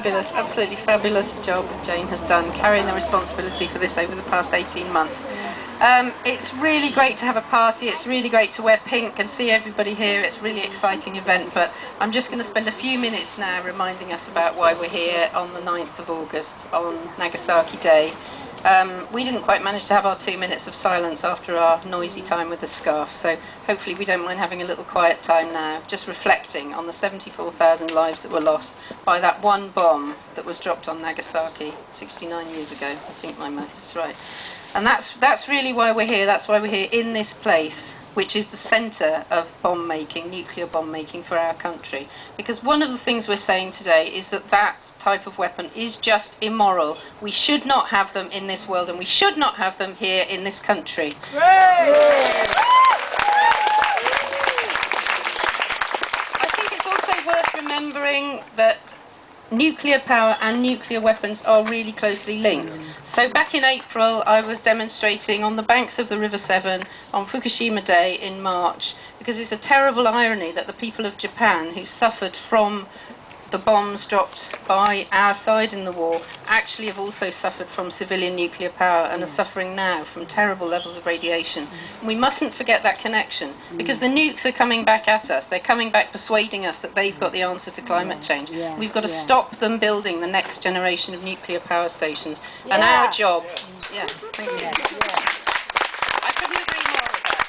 Fabulous, absolutely fabulous job Jane has done carrying the responsibility for this over the past 18 months. It's really great to have a party, it's really great to wear pink and see everybody here, it's a really exciting event, but I'm just going to spend a few minutes now reminding us about why we're here on the 9th of August, on Nagasaki Day. We didn't quite manage to have our 2 minutes of silence after our noisy time with the scarf, so hopefully we don't mind having a little quiet time now, just reflecting on the 74,000 lives that were lost by that one bomb that was dropped on Nagasaki 69 years ago. I think my maths is right. And that's really why we're here. That's why we're here in this place, which is the centre of bomb making, nuclear bomb making for our country. Because one of the things we're saying today is that that type of weapon is just immoral. We should not have them in this world, and we should not have them here in this country. I think it's also worth remembering that nuclear power and nuclear weapons are really closely linked. So back in April, I was demonstrating on the banks of the River Severn on Fukushima Day in March, because it's a terrible irony that the people of Japan who suffered from the bombs dropped by our side in the war actually have also suffered from civilian nuclear power and are suffering now from terrible levels of radiation. And we mustn't forget that connection, because the nukes are coming back at us. They're coming back persuading us that they've got the answer to climate change. We've got to stop them building the next generation of nuclear power stations. And our job... thank you. I couldn't agree more with that.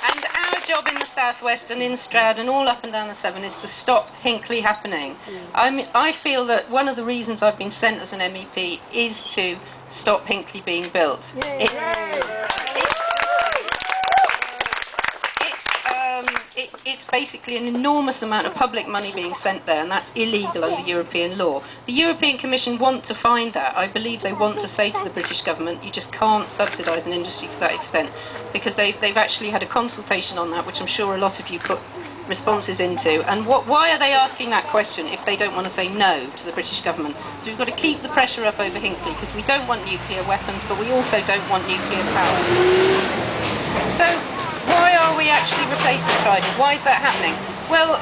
And our job in the southwest and in Stroud and all up and down the Severn is to stop Hinckley happening. I feel that one of the reasons I've been sent as an MEP is to stop Hinckley being built. It's basically an enormous amount of public money being sent there, and that's illegal under European law. The European Commission want to find that. I believe they want to say to the British government, you just can't subsidise an industry to that extent, because they've actually had a consultation on that, which I'm sure a lot of you put responses into. And why are they asking that question if they don't want to say no to the British government? So we've got to keep the pressure up over Hinckley, because we don't want nuclear weapons, but we also don't want nuclear power. So why are we actually replacing Trident? Why is that happening? Well,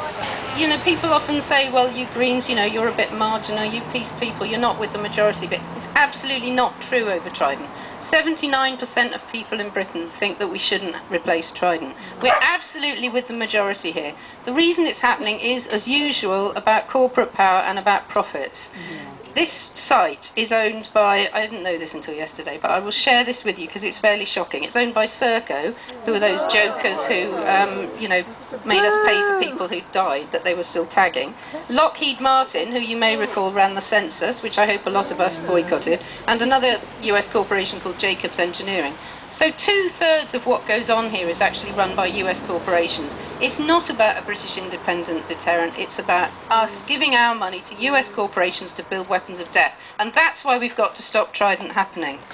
you know, people often say, well, you Greens, you know, you're a bit marginal, you peace people, you're not with the majority, but it's absolutely not true over Trident. 79% of people in Britain think that we shouldn't replace Trident. We're absolutely with the majority here. The reason it's happening is, as usual, about corporate power and about profits. This site is owned by, I didn't know this until yesterday, but I will share this with you because it's fairly shocking. It's owned by Serco, who are those jokers who, you know, made us pay for people who died that they were still tagging. Lockheed Martin, who you may recall ran the census, which I hope a lot of us boycotted, and another US corporation called Jacobs Engineering. So 2/3 of what goes on here is actually run by US corporations. It's not about a British independent deterrent, it's about us giving our money to US corporations to build weapons of death. And that's why we've got to stop Trident happening. And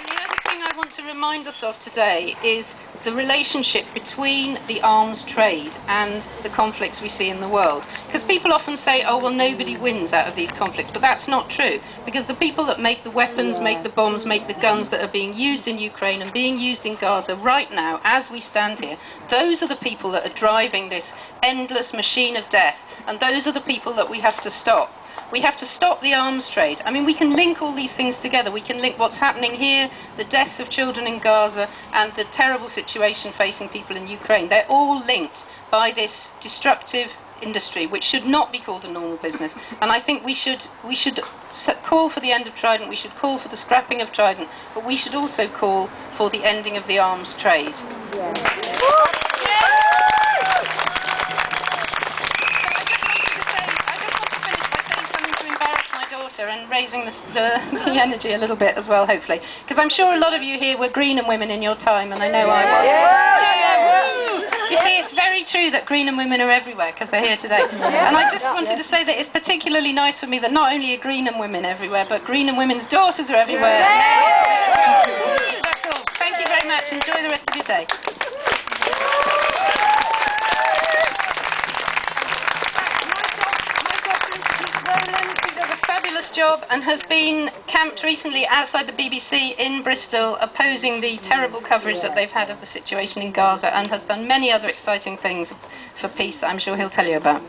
the other thing I want to remind us of today is the relationship between the arms trade and the conflicts we see in the world. Because people often say, oh, well, nobody wins out of these conflicts, but that's not true. Because the people that make the weapons, make the bombs, make the guns that are being used in Ukraine and being used in Gaza right now, as we stand here, those are the people that are driving this endless machine of death. And those are the people that we have to stop. We have to stop the arms trade. I mean, we can link all these things together. We can link what's happening here, the deaths of children in Gaza, and the terrible situation facing people in Ukraine. They're all linked by this destructive industry, which should not be called a normal business. And I think we should call for the end of Trident, we should call for the scrapping of Trident, but we should also call for the ending of the arms trade. And raising the energy a little bit as well, hopefully. Because I'm sure a lot of you here were Greenham women in your time, and I know I was. You see, it's very true that Greenham women are everywhere, because they're here today. And I just wanted to say that it's particularly nice for me that not only are Greenham women everywhere, but Greenham women's daughters are everywhere. That's all. Thank you very much. Enjoy the rest of your day. marvellous job and has been camped recently outside the BBC in Bristol opposing the terrible coverage that they've had of the situation in Gaza, and has done many other exciting things for peace that I'm sure he'll tell you about.